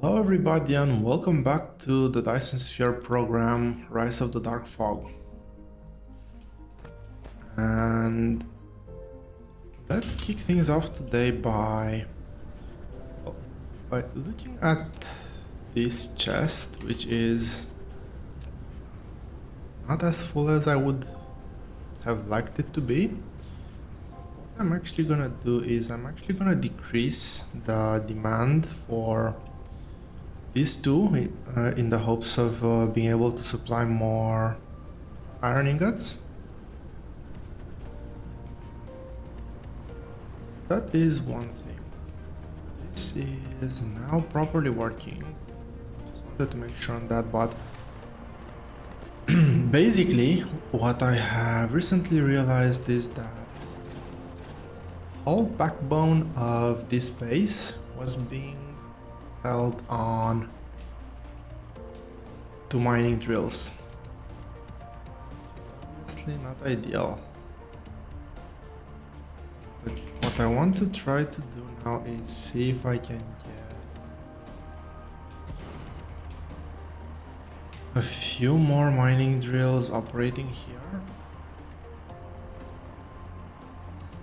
Hello everybody and welcome back to the Dyson Sphere Program, Rise of the Dark Fog. And let's kick things off today by looking at this chest, which is not as full as I would have liked it to be. So what I'm actually gonna do is I'm actually gonna decrease the demand for these two in the hopes of being able to supply more iron ingots. That is one thing. This is now properly working. Just wanted to make sure on that, but basically what I have recently realized is that whole backbone of this base was being held on two mining drills. Obviously not ideal. But what I want to try to do now is see if I can get a few more mining drills operating here. So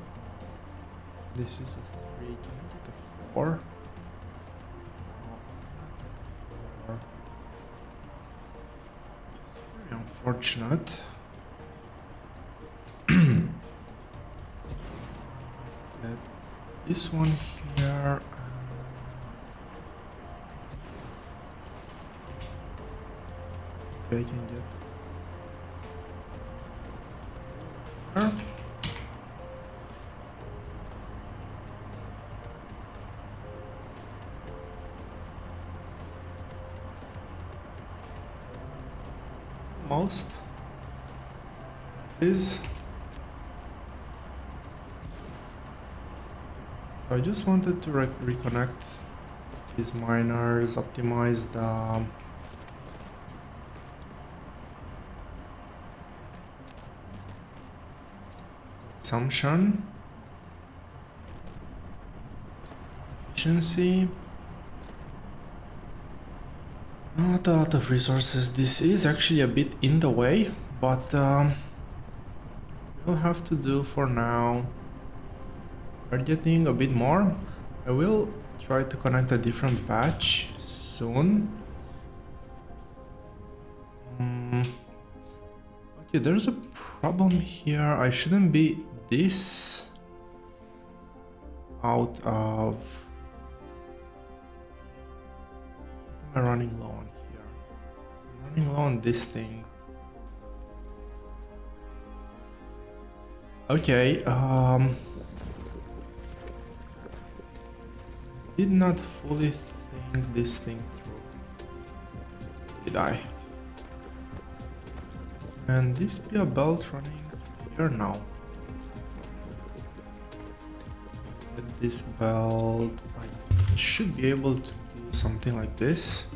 this is a 3, can I get a 4? Unfortunate. Let's get this one here. Okay, I can get her. Almost. Is so I just wanted to reconnect these miners, optimize the consumption, efficiency. Not a lot of resources. This is actually a bit in the way, but we'll have to do for now. We're getting a bit more. I will try to connect a different batch soon. Okay, there's a problem here. I shouldn't be this out of... What am I running low on here? I'm running low on this thing. Okay, did not fully think this thing through. Did I? Can this be a belt running through here now? With this belt, I should be able to do something like this.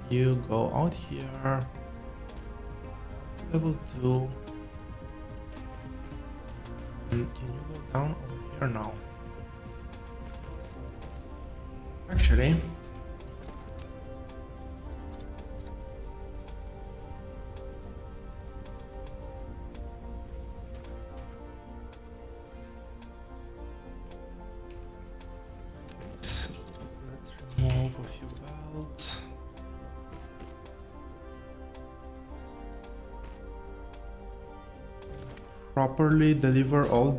You go out here, level 2, and can you go down over here now? Actually, let's remove a few belts. Properly deliver all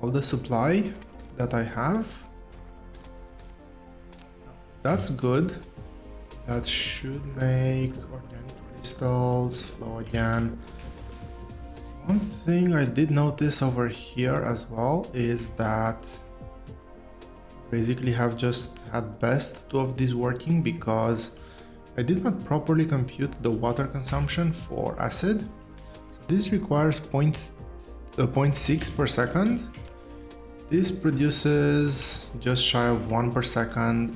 the supply that I have. That's good. That should make organic crystals flow again. One thing I did notice over here as well is that basically have just at best 2 of these working because I did not properly compute the water consumption for acid. So this requires 0.6 per second. This produces just shy of 1 per second.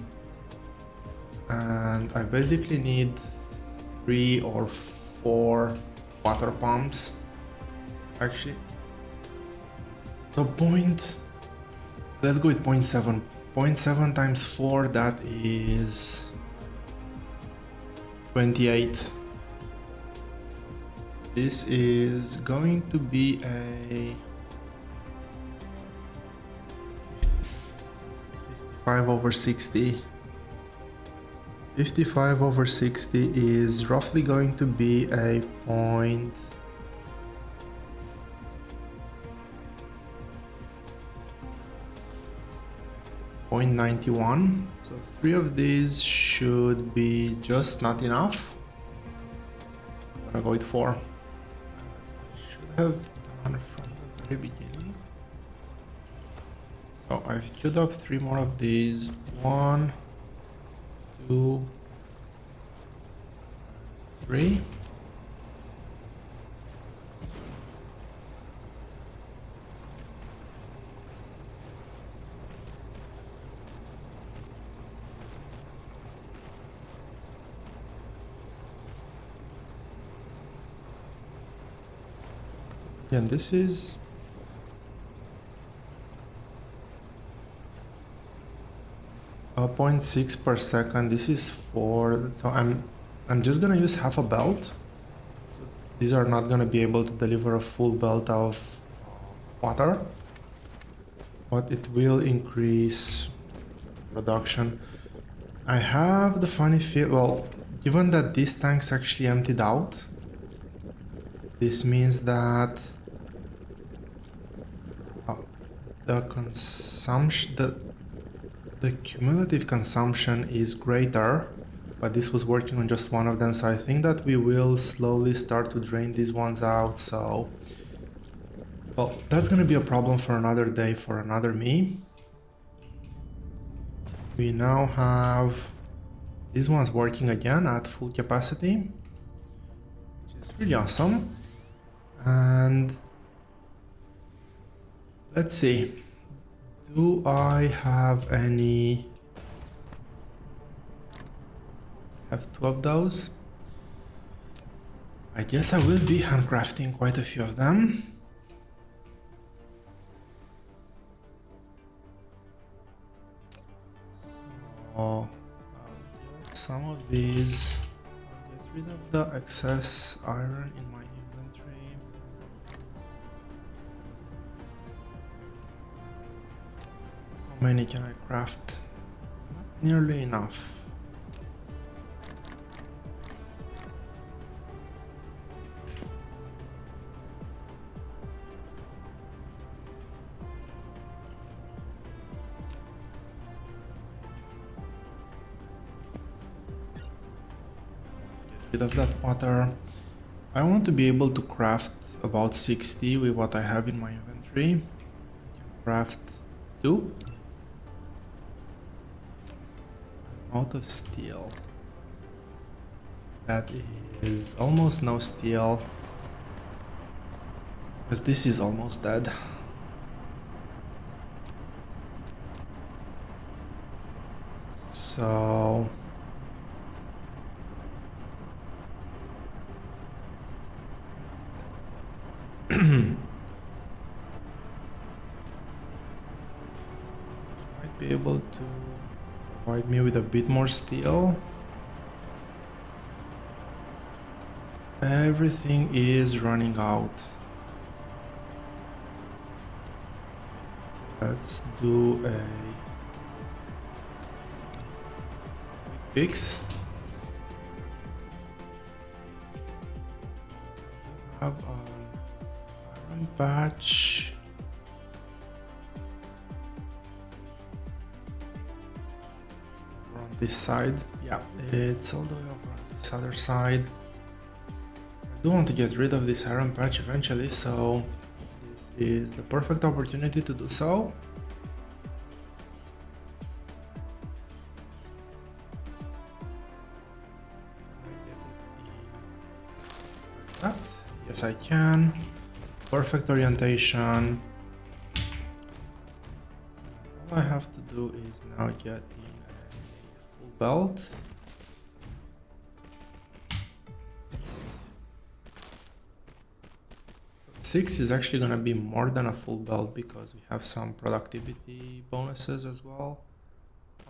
And I basically need 3 or 4 water pumps actually. So let's go with 0.7. 0.7 times 4, that is 28. This is going to be a 55 over 60. 55 over 60 is roughly going to be a point 0.91. So 3 of these should be just not enough. I'm gonna go with 4. I should have done from the very beginning. So I've queued up 3 more of these. 1, 2, 3. And this is 0.6 per second. This is 4. So I'm just gonna use half a belt. These are not gonna be able to deliver a full belt of water, but it will increase production. I have the funny feel, well, given that these tanks actually emptied out, this means that the consumption, the cumulative consumption is greater, but this was working on just one of them, so I think that we will slowly start to drain these ones out. So, well, that's gonna be a problem for another day, for another me. We now have these ones working again at full capacity, which is really awesome. And let's see, do I have any? Have 2 of those. I guess I will be handcrafting quite a few of them. So I'll get some of these. I'll get rid of the excess iron in my inventory. How many can I craft? Not nearly enough. Bit of that water. I want to be able to craft about 60 with what I have in my inventory. I can craft 2. I'm out of steel. That is almost no steel, because this is almost dead. So might be able to provide me with a bit more steel. Everything is running out. Let's do a fix. Have an iron patch. On this side. Yeah, it's all the way over on this other side. I do want to get rid of this iron patch eventually, so this is the perfect opportunity to do so. That? Yes, I can. Perfect orientation. All I have to do is now get in a full belt. 6 is actually gonna be more than a full belt because we have some productivity bonuses as well.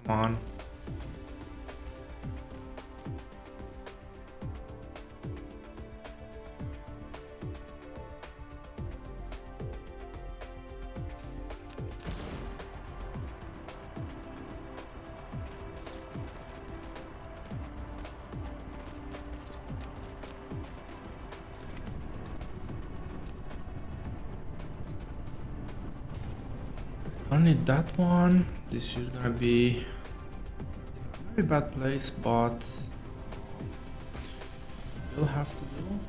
Come on. Don't need that one. This is gonna be a very bad place, but we'll have to do.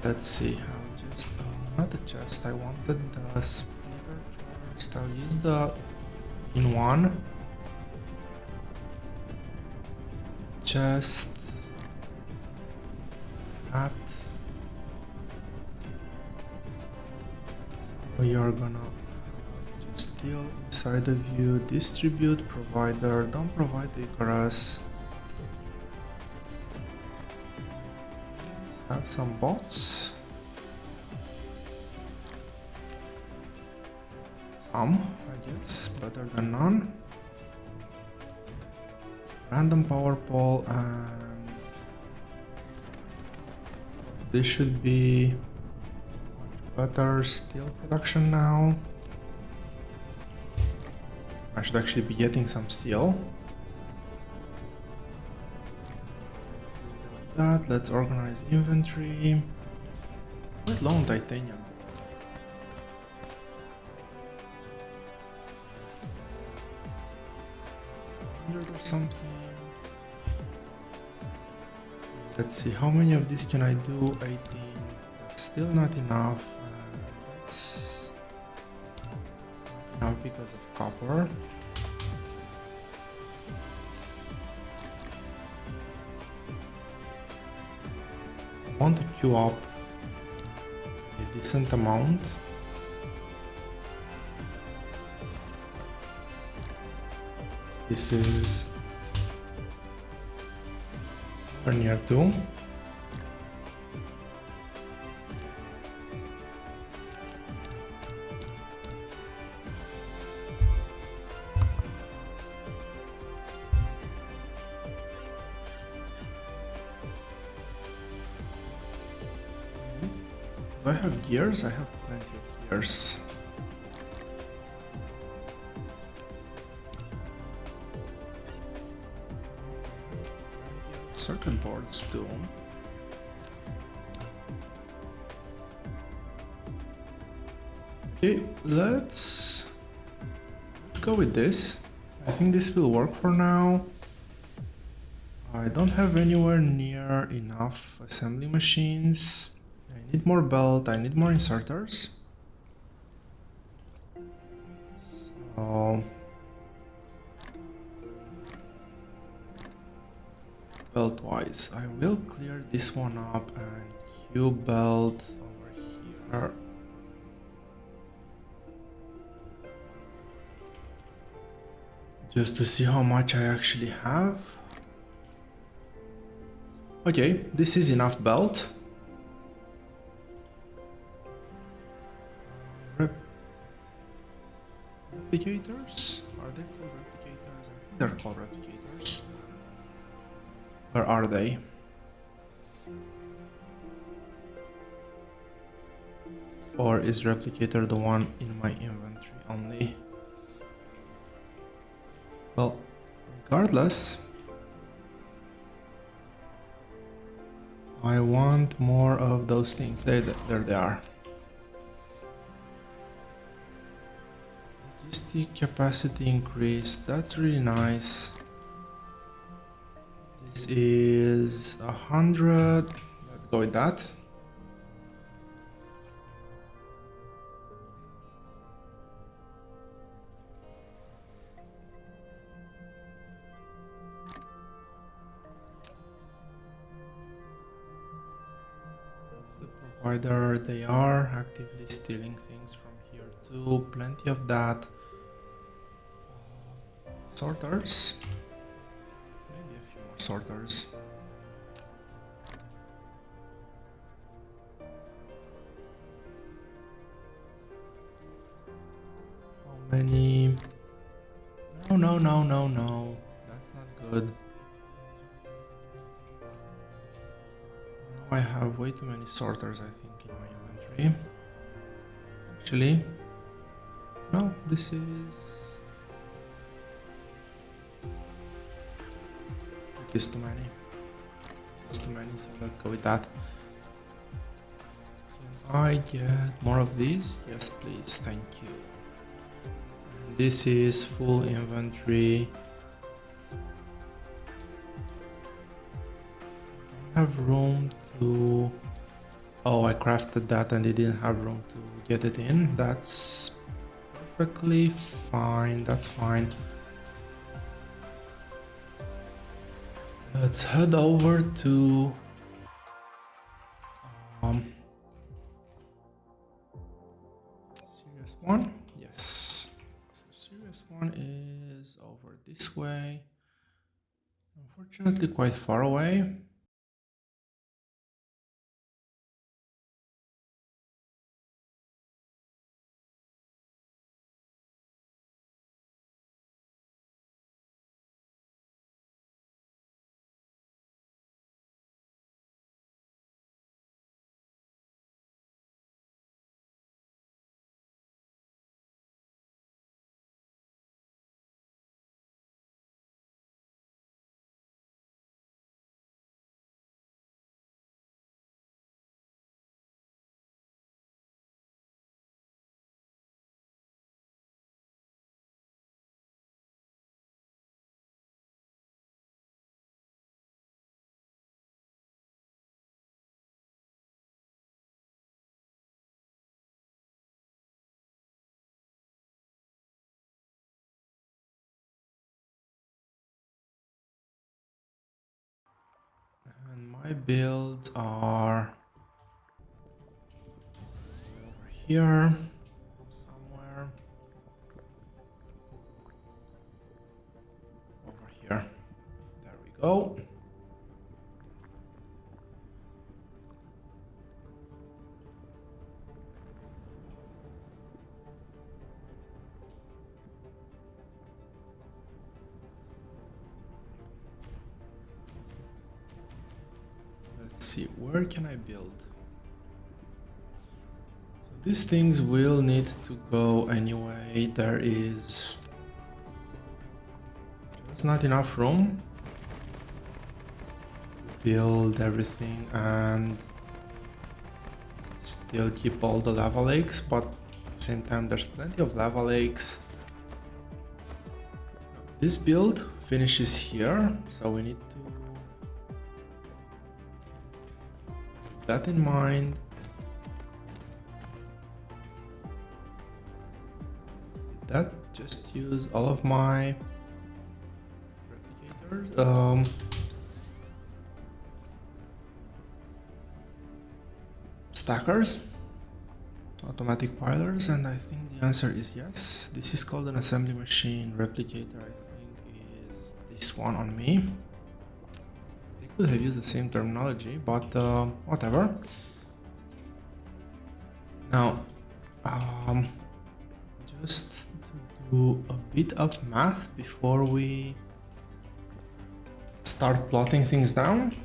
Let's see. I'll just not the chest. I wanted the splitter first. I'll use the in one chest. That. So you're gonna just steal inside of you. Distribute provider. Don't provide Icarus. Have some bots. Some, I guess, better than none. Random power pole, and this should be much better steel production now. I should actually be getting some steel. That, let's organize inventory. Quite low on titanium. Or something. Let's see, how many of these can I do? 18. That's still not enough. That's not because of copper. I want to queue up a decent amount. This is near 2. Do I have gears? I have plenty of gears. Circuit boards too. Okay, let's go with this. I think this will work for now. I don't have anywhere near enough assembly machines. I need more belt, I need more inserters. So belt wise, I will clear this one up and queue belt over here. Just to see how much I actually have. Okay, this is enough belt. Replicators? Are they called replicators? I think they're called replicators. Where are they? Or is replicator the one in my inventory only? Well, regardless, I want more of those things. There they are. Logistic capacity increase. That's really nice. This is 100. Let's go with that. The provider, they are actively stealing things from here too. Plenty of that. Sorters. Maybe a few more sorters. many. No, no, no, no, no. That's not good. Now I have way too many sorters, I think, in my inventory. Actually, no, this is... It is too many. It's too many, so let's go with that. Can I get more of these? Yes, please, thank you. And this is full inventory. I have room to... Oh, I crafted that and it didn't have room to get it in. That's perfectly fine, that's fine. Let's head over to Serious One. Yes. So Serious One is over this way. Unfortunately, quite far away. And my builds are over here somewhere. Over here. There we go. Let's see, where can I build? So these things will need to go anyway. There's not enough room to build everything and still keep all the lava lakes, but at the same time there's plenty of lava lakes. This build finishes here, so we need to keep that in mind. Did that just use all of my replicators? Stackers? Automatic pilers? And I think the answer is yes. This is called an assembly machine. Replicator, I think, is this one on me. They could have used the same terminology, but whatever. Now, just to do a bit of math before we start plotting things down.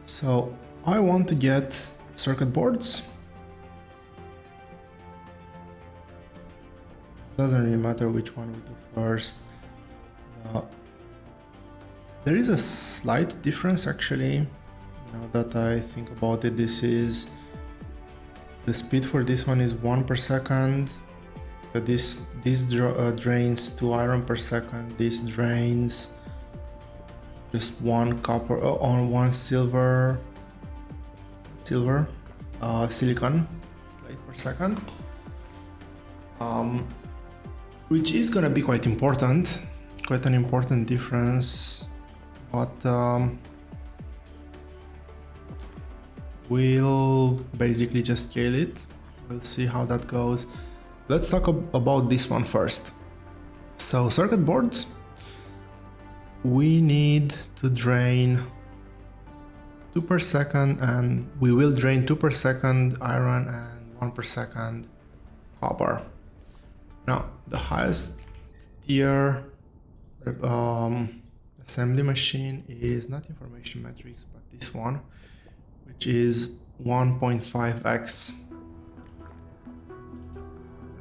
So I want to get circuit boards. Doesn't really matter which one we do first. There is a slight difference actually. Now that I think about it, the speed for this one is 1 per second. This drains 2 iron per second. This drains just 1 copper or 1 silver silicon plate per second, which is gonna be quite important, quite an important difference, but we'll basically just scale it. We'll see how that goes. Let's talk about this one first. So circuit boards, we need to drain 2 per second, and we will drain 2 per second iron and 1 per second copper. Now, the highest tier assembly machine is not information metrics, but this one, which is 1.5x.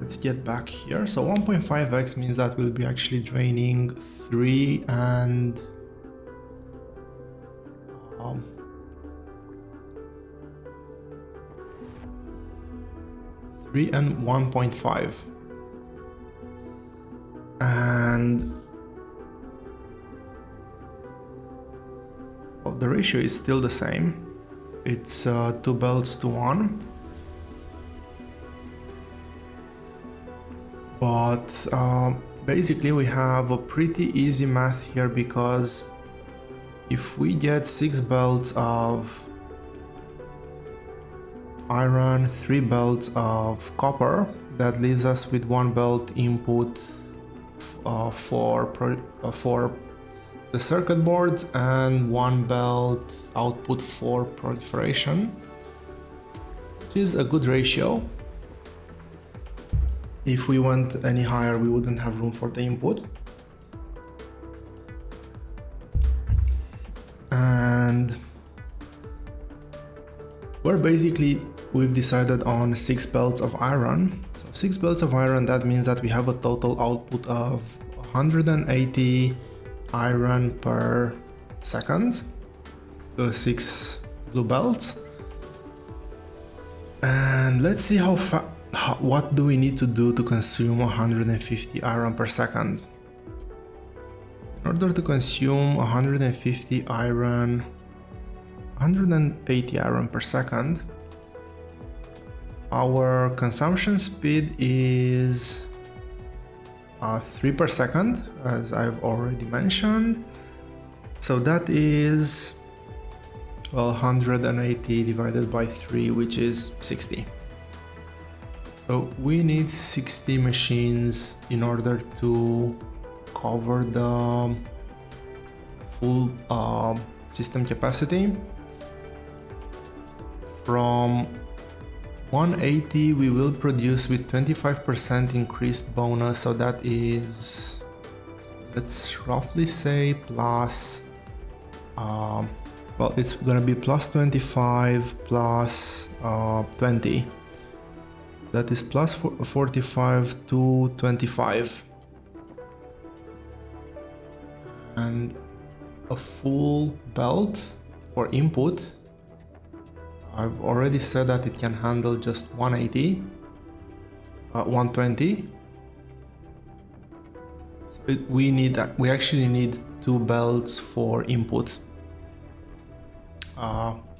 Let's get back here. So 1.5x means that we'll be actually draining 3 and 1.5. And well, the ratio is still the same. It's 2 belts to 1. But basically we have a pretty easy math here, because if we get 6 belts of iron, 3 belts of copper, that leaves us with 1 belt input for the circuit boards and 1 belt output for proliferation, which is a good ratio. If we went any higher, we wouldn't have room for the input. And we've decided on 6 belts of iron. So 6 belts of iron, that means that we have a total output of 180 iron per second, the 6 blue belts. And let's see what do we need to do to consume 150 iron per second. In order to consume 150 iron, 180 iron per second, our consumption speed is 3 per second, as I've already mentioned. So that is, well, 180 divided by 3, which is 60. So we need 60 machines in order to cover the full system capacity. From 180 we will produce with 25% increased bonus, so that is, let's roughly say plus, well, it's gonna be plus 25 plus 20. That is plus 45 to 25. And a full belt for input, I've already said that it can handle just 180, 120. So we actually need 2 belts for input,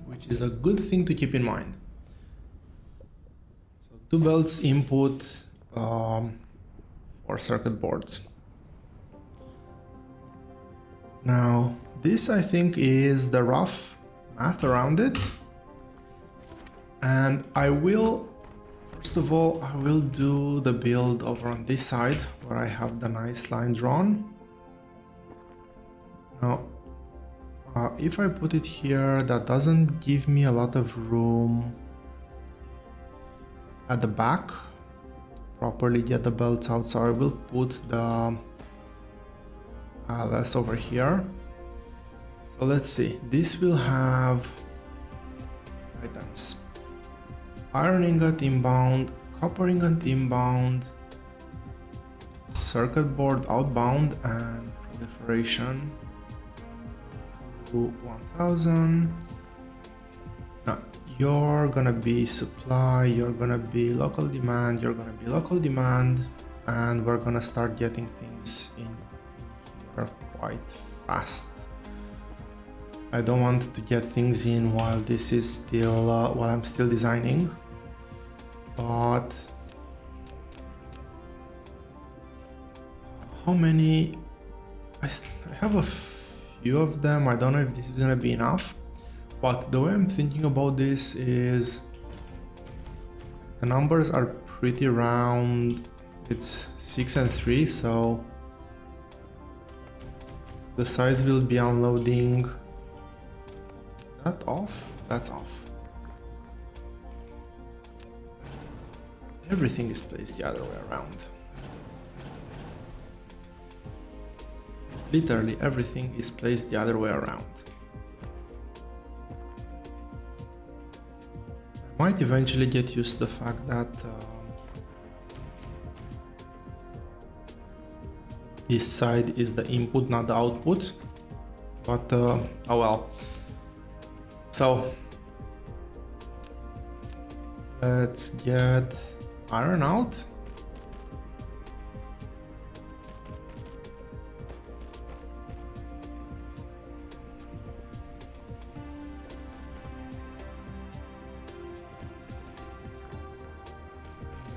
which is a good thing to keep in mind. 2 belts input for circuit boards. Now, this I think is the rough math around it. And first of all, I will do the build over on this side where I have the nice line drawn. Now, if I put it here, that doesn't give me a lot of room at the back to properly get the belts out, so I will put the less over here. So let's see, this will have items: iron ingot inbound, copper ingot inbound, circuit board outbound, and proliferation to 1000. Now, you're gonna be supply, you're gonna be local demand, you're gonna be local demand, and we're gonna start getting things in here quite fast. I don't want to get things in while this is still while I'm still designing, but how many? I have a few of them. I don't know if this is gonna be enough. But the way I'm thinking about this is the numbers are pretty round. It's 6 and 3, so the sides will be unloading. Is that off? That's off. Everything is placed the other way around. Literally everything is placed the other way around. I might eventually get used to the fact that this side is the input, not the output, but oh well. So let's get iron out.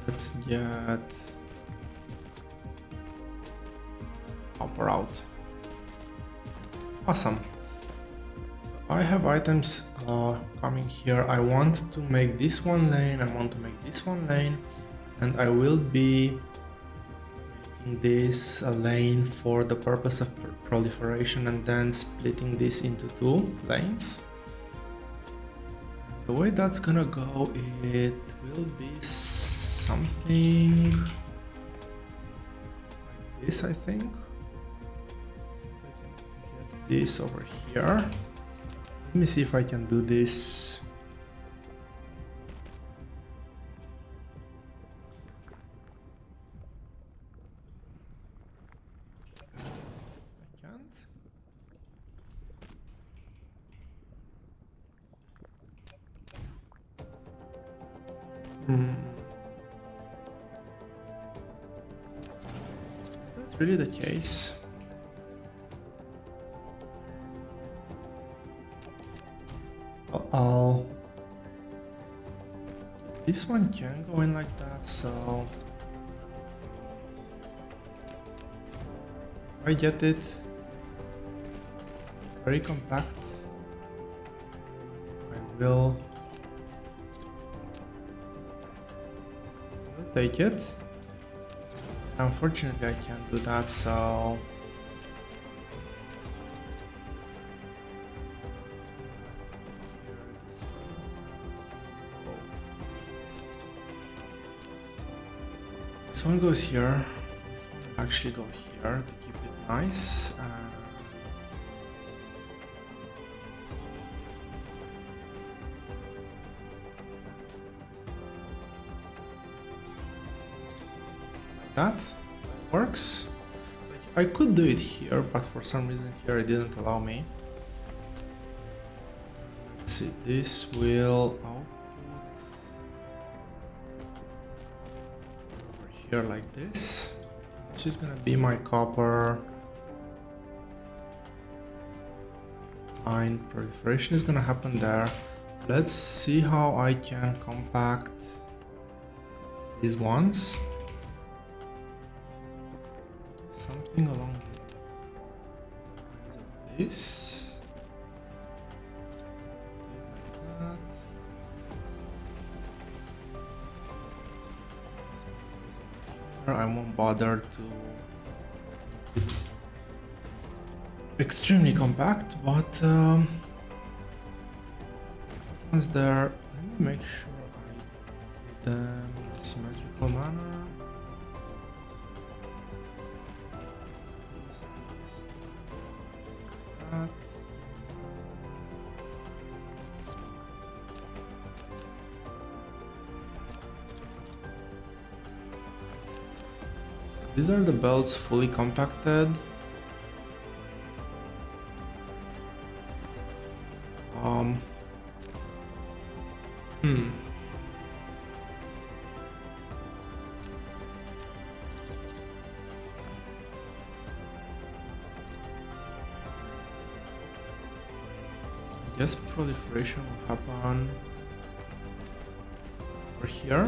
Let's get copper out. Awesome. So I have items coming here. I want to make this one lane, I want to make this one lane, and I will be making this a lane for the purpose of proliferation and then splitting this into 2 lanes. The way that's gonna go, it will be something like this, I think. I can get this over here. Let me see if I can do this. I can't. Is that really the case? This one can go in like that, so if I get it very compact, I will take it. Unfortunately, I can't do that, so this one goes here. This one will actually go here to keep it nice. That works. So I could do it here, but for some reason here it didn't allow me. Let's see, this will output over here like this. This is gonna be my copper. Fine, proliferation is gonna happen there. Let's see how I can compact these ones. Something along the lines of this. Like that. I won't bother to extremely compact, but once there, let me make sure I do them in a symmetrical manner. These are the belts fully compacted. I guess proliferation will happen over here.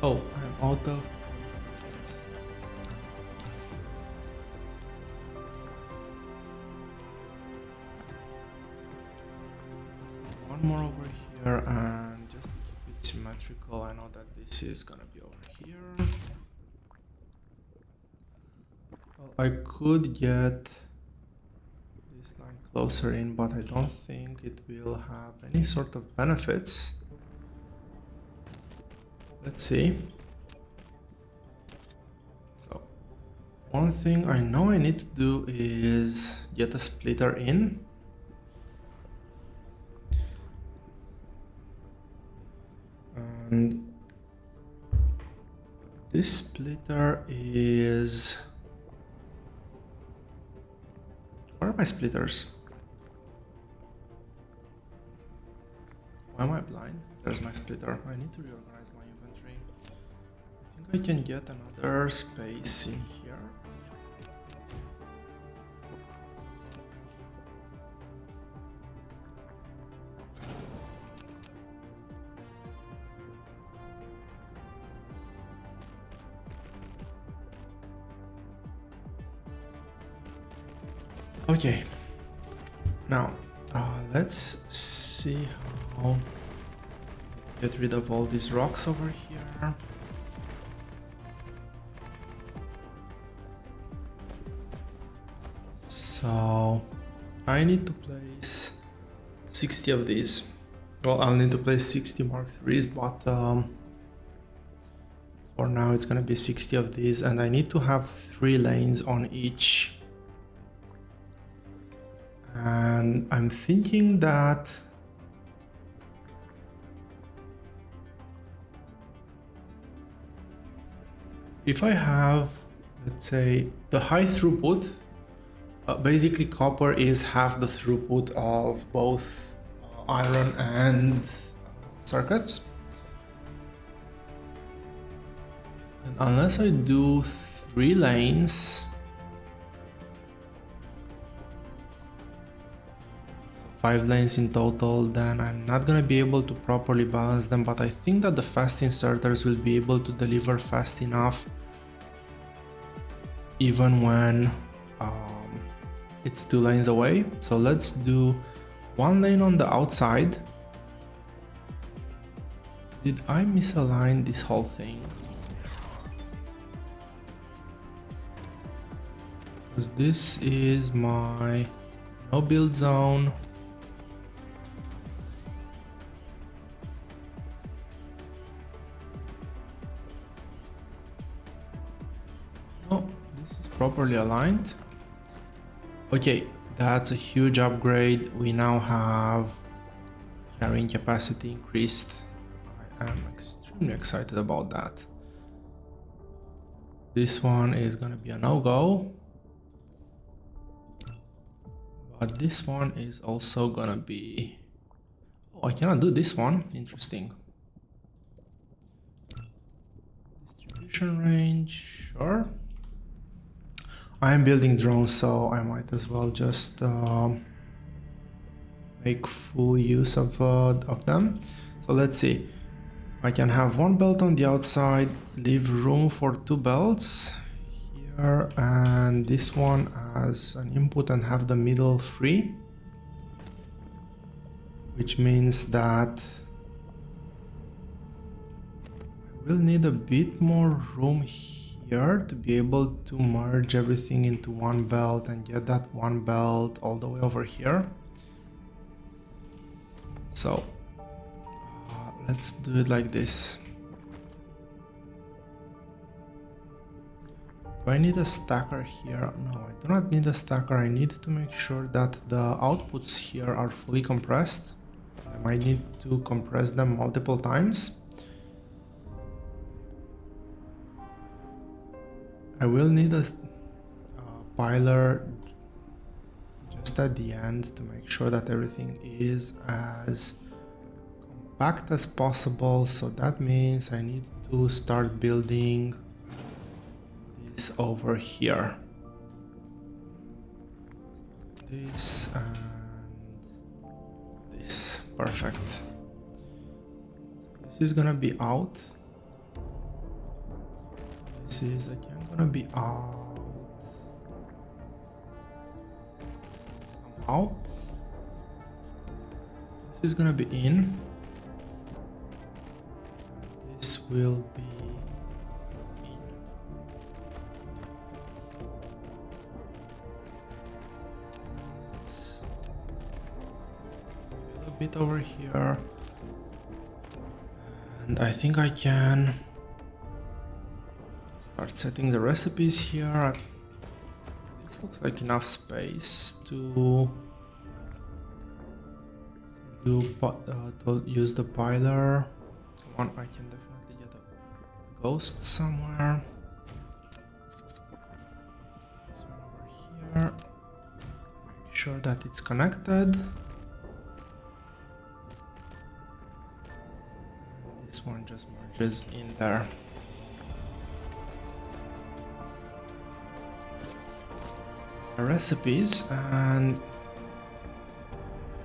Oh, I'm out of. So one more over here, and just to keep it symmetrical, I know that this is gonna be over here. Well, I could get this line closer in, but I don't think it will have any sort of benefits. Let's see. So One thing I know I need to do is get a splitter in. And this splitter is... Where are my splitters? Why am I blind? There's my splitter. I need to reorganize my inventory. I think I can get another space in here. Okay, now let's see how get rid of all these rocks over here. So I need to place 60 of these. Well, I'll need to place 60 Mark IIIs, but for now it's gonna be 60 of these, and I need to have 3 lanes on each. And I'm thinking that if I have, let's say, the high throughput, basically copper is half the throughput of both iron and circuits. And unless I do 3 lanes, 5 lanes in total, then I'm not gonna be able to properly balance them, but I think that the fast inserters will be able to deliver fast enough even when it's 2 lanes away. So let's do 1 lane on the outside. Did I misalign this whole thing? Because this is my no build zone. Properly aligned. Okay, that's a huge upgrade. We now have carrying capacity increased. I am extremely excited about that. This one is gonna be a no-go, but this one is also gonna be... Oh, I cannot do this one. Interesting. Distribution range, sure. I'm building drones, so I might as well just make full use of them. So let's see. I can have 1 belt on the outside, leave room for 2 belts here, and this one as an input, and have the middle free. Which means that I will need a bit more room here to be able to merge everything into 1 belt and get that 1 belt all the way over here. So let's do it like this. Do I need a stacker here? No, I do not need a stacker. I need to make sure that the outputs here are fully compressed. I might need to compress them multiple times. I will need a piler just at the end to make sure that everything is as compact as possible. So that means I need to start building this over here. This and this. Perfect. This is gonna be out. This is again gonna be out somehow. This is gonna be in. And this will be in. Let's fill a bit over here. And I think I can start setting the recipes here. looks like enough space to use the piler. Come on, I can definitely get a ghost somewhere. This one over here. Make sure that it's connected. This one just merges in there. Recipes, and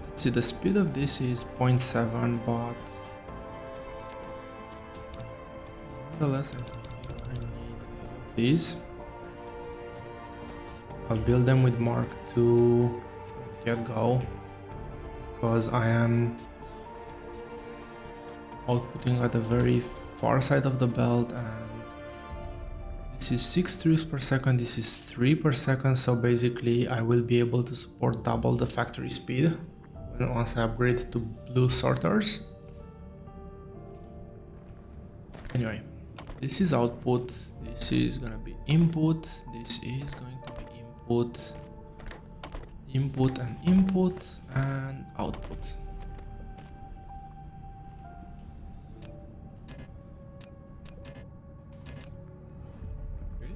let's see, the speed of this is 0.7, but nonetheless I need these. I'll build them with Mark to get go, because I am outputting at the very far side of the belt, and this is 6 trips per second, this is 3 per second, so basically I will be able to support double the factory speed once I upgrade to blue sorters. Anyway, this is output, this is gonna be input, this is going to be input, input and input, and output.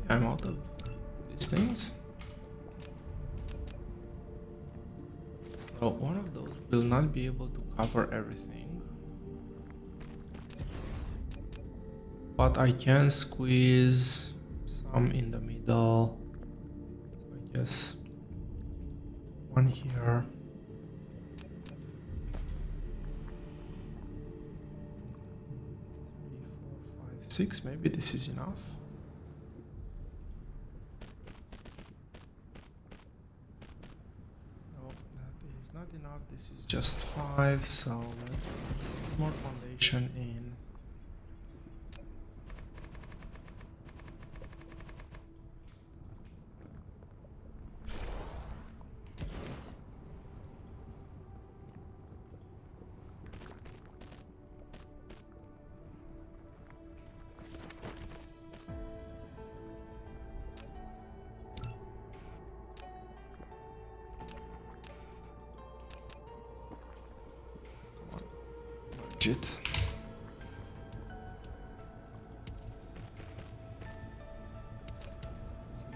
I'm out of these things. So one of those will not be able to cover everything, but I can squeeze some in the middle. So I guess one here. 3, 4, 5, 6, maybe this is enough. Not enough, this is just 5, so let's put more foundation in. It. So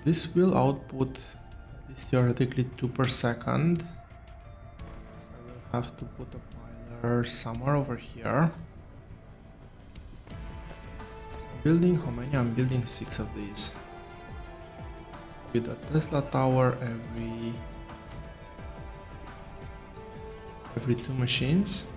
this will output at least theoretically 2 per second. So I will have to put a piler somewhere over here. I'm building how many? I'm building 6 of these. With a Tesla tower every 2 machines.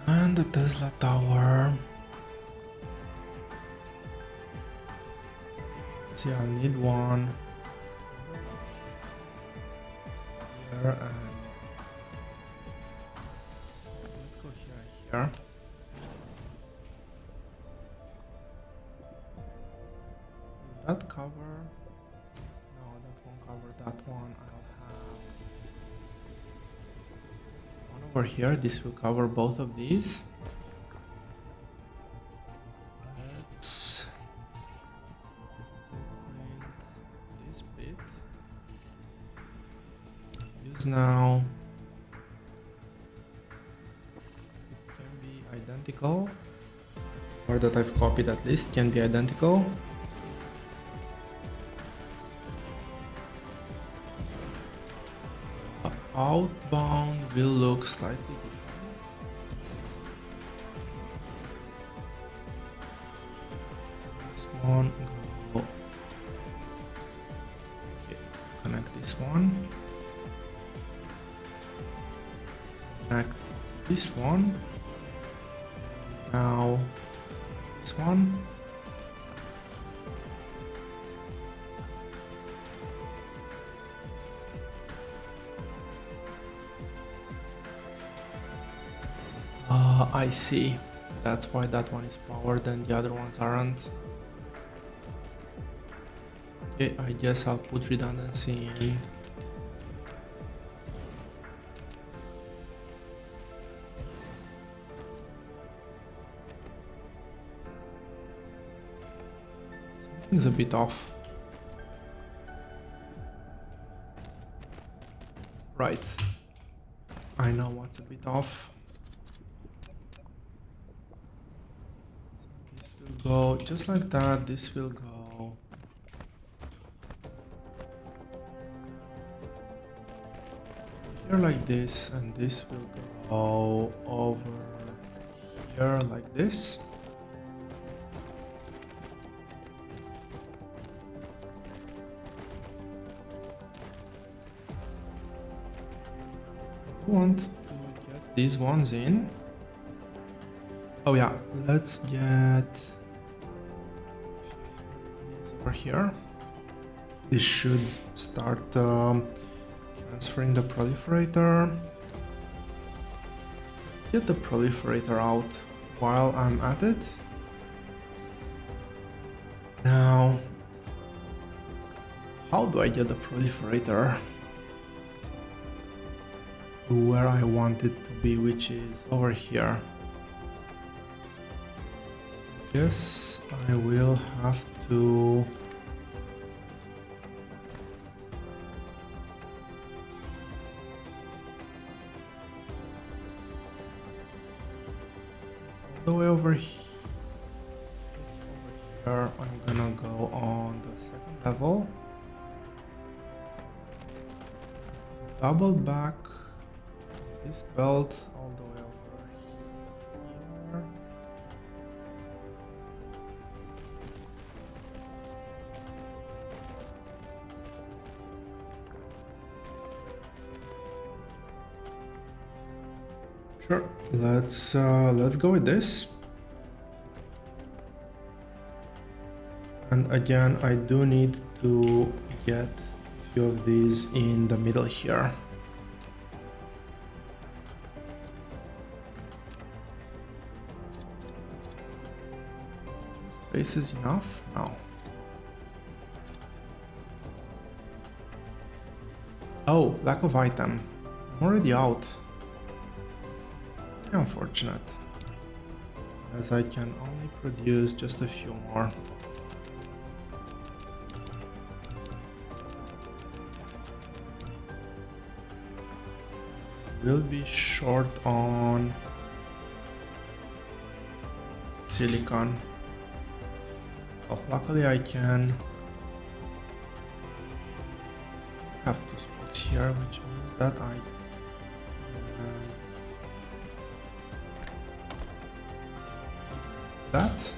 And the Tesla tower. See, I'll need one here, and let's go here and here. Will that cover? No, that won't cover that one. I'll have one over here. This will cover both of these. Let's print this bit. Use now. Can be identical, or that I've copied at least can be identical. Outbound will look slightly different. This one go. Okay, connect this one. Connect this one. Now this one. I see. That's why that one is powered and the other ones aren't. Okay, I guess I'll put redundancy in. Something's a bit off. Right. I know what's a bit off. So this will go just like that. This will go here like this, and this will go over here like this. I want to get these ones in. Oh yeah, let's get these over here. This should start transferring the proliferator. Get the proliferator out while I'm at it. Now, how do I get the proliferator to where I want it to be, which is over here? Guess I will have to all the way over here. I'm gonna go on the second level, double back this belt all the way over here. Sure, let's go with this. And again, I do need to get a few of these in the middle here. Space is enough? No. Oh, lack of item. I'm already out. Very unfortunate, as I can only produce just a few more. Will be short on silicon. Well, luckily I can have two spots here, which means that I can that.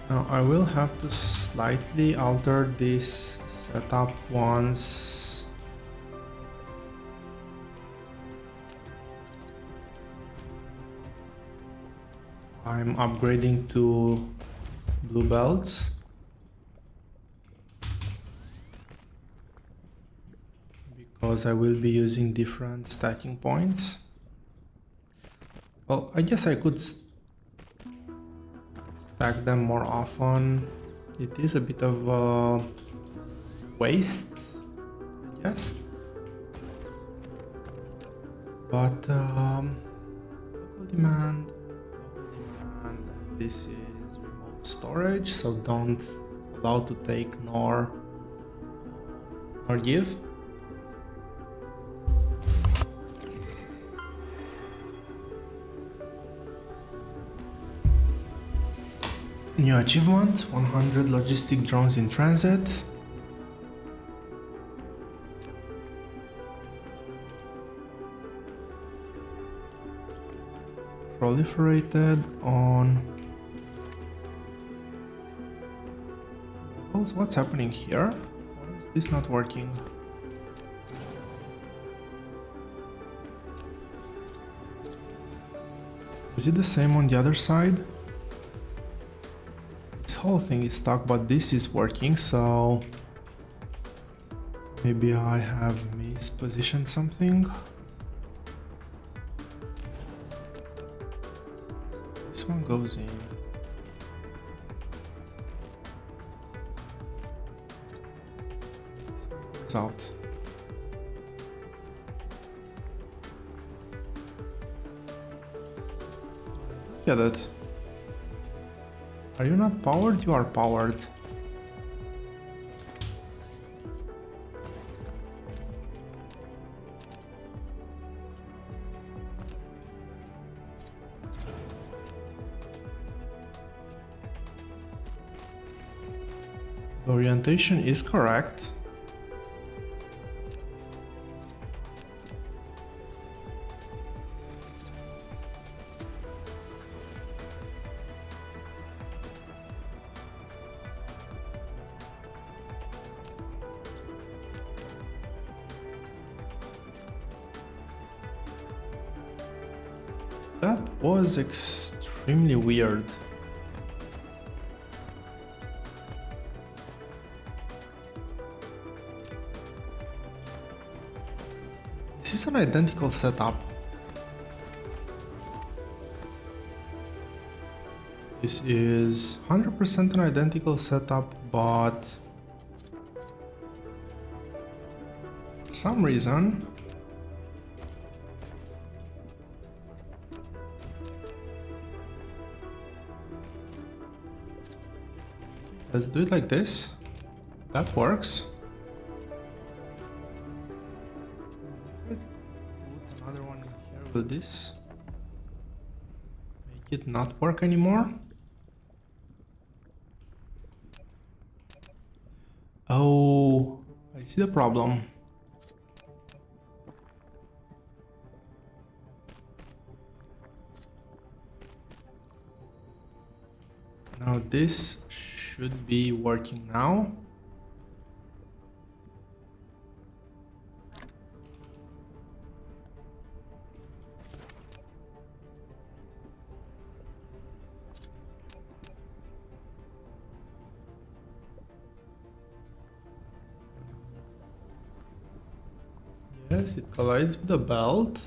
Now I will have to slightly alter this setup once I'm upgrading to blue belts. Because I will be using different stacking points. Well, I guess I could stack them more often. It is a bit of a waste, I guess. But local demand, and this is remote storage, so don't allow to take nor give. New achievement, 100 logistic drones in transit. Proliferated on... What's happening here? Why is this not working? Is it the same on the other side? This whole thing is stuck, but this is working, so maybe I have mispositioned something. This one goes in. This one goes out. Get it. Are you not powered? You are powered. The orientation is correct. That was extremely weird. This is an identical setup. This is 100% an identical setup, but for some reason let's do it like this. That works. Put another one in here. Will this make it not work anymore? Oh, I see the problem. Now this should be working now. Yes, it collides with the belt.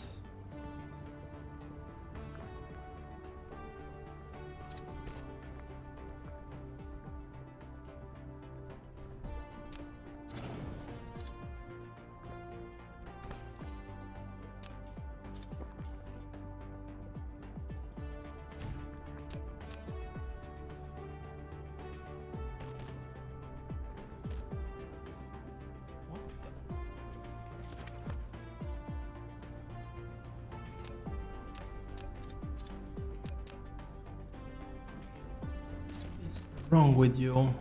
Wrong with you?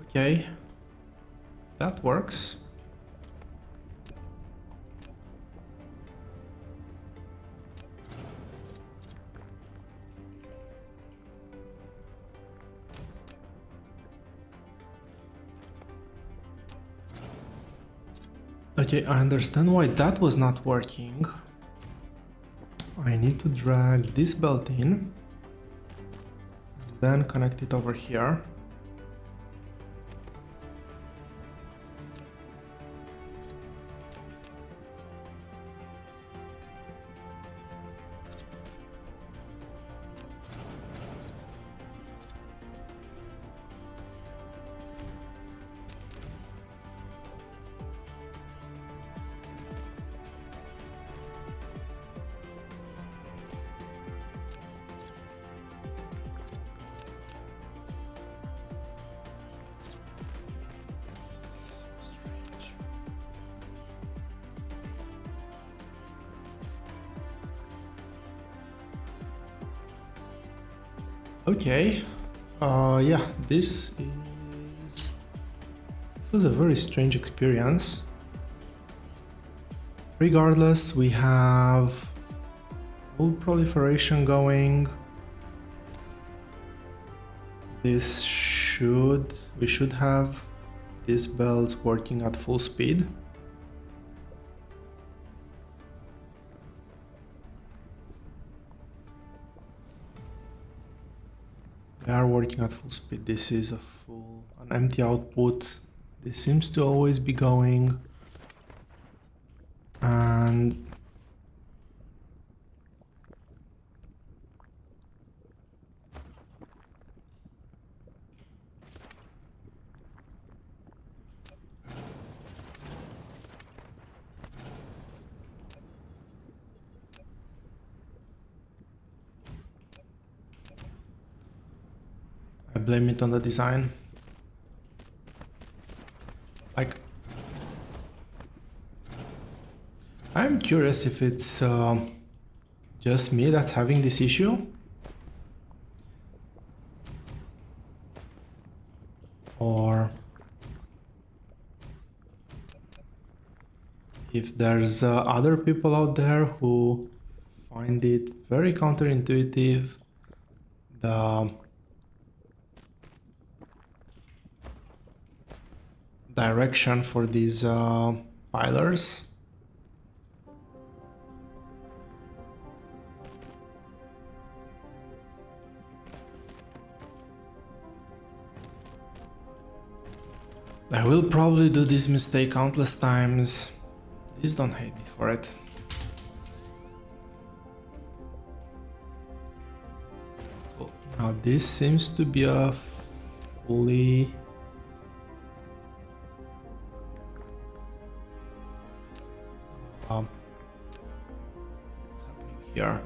Okay, that works. Okay, I understand why that was not working. I need to drag this belt in. Then connect it over here. Okay, yeah, this was a very strange experience. Regardless, we have full proliferation going. We should have these belts working at full speed. They are working at full speed. This is an empty output. This seems to always be going. And I blame it on the design. Like, I'm curious if it's just me that's having this issue, or if there's other people out there who find it very counterintuitive, the direction for these pilers. I will probably do this mistake countless times. Please don't hate me for it. Oh, now this seems to be a fully... what's happening here?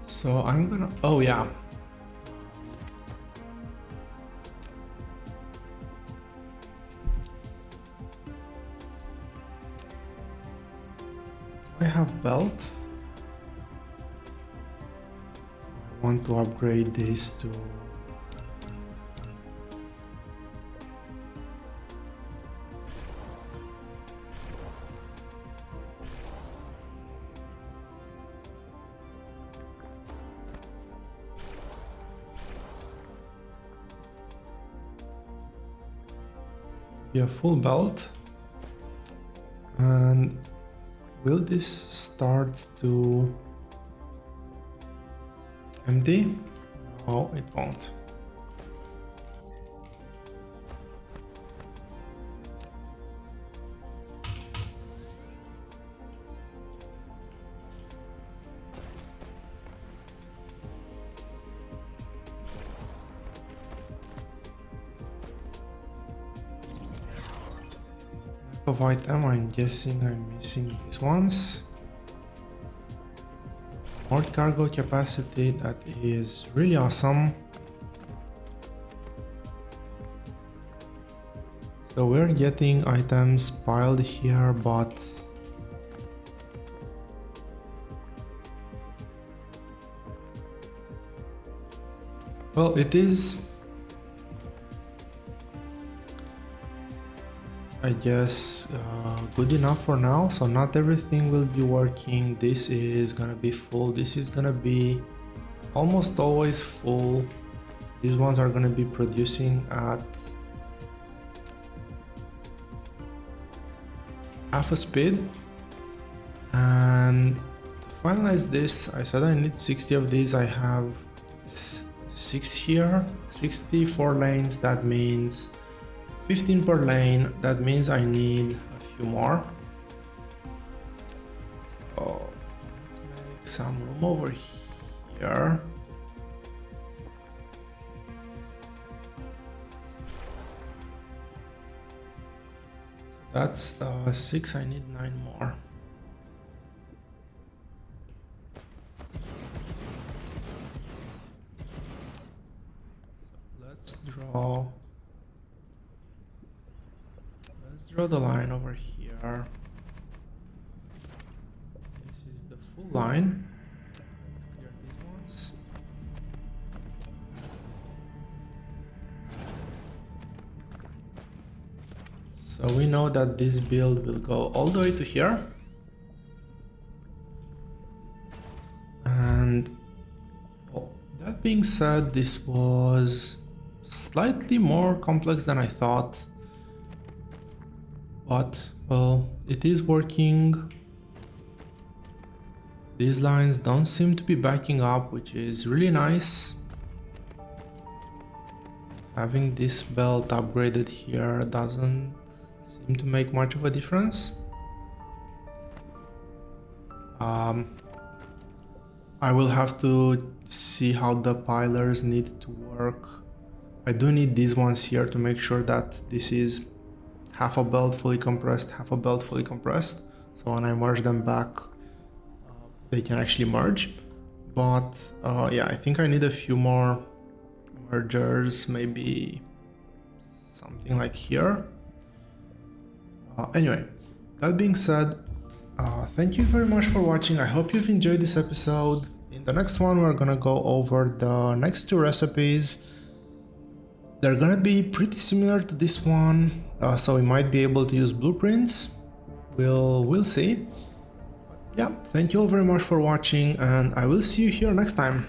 So I'm gonna... oh yeah. I have belt. I want to upgrade this to... be a full belt. And will this start to empty? No, it won't. Of item, I'm guessing I'm missing these ones. More cargo capacity, that is really awesome. So we're getting items piled here, but well, it is, I guess, good enough for now. So not everything will be working. This is gonna be full. This is gonna be almost always full. These ones are gonna be producing at half a speed. And to finalize this, I said I need 60 of these. I have 6 here, 64 lanes. That means 15 per lane. That means I need a few more. So let's make some room over here. That's 6, I need 9 more. So let's draw the line over here. This is the full line. Let's clear these ones. So we know that this build will go all the way to here. And well, that being said, this was slightly more complex than I thought. But, well, it is working. These lines don't seem to be backing up, which is really nice. Having this belt upgraded here doesn't seem to make much of a difference. I will have to see how the pilers need to work. I do need these ones here to make sure that this is half a belt fully compressed, half a belt fully compressed. So when I merge them back, they can actually merge. But yeah, I think I need a few more mergers, maybe something like here. Anyway, that being said, thank you very much for watching. I hope you've enjoyed this episode. In the next one, we're gonna go over the next two recipes. They're gonna be pretty similar to this one, so we might be able to use blueprints. We'll see. But yeah, thank you all very much for watching, and I will see you here next time.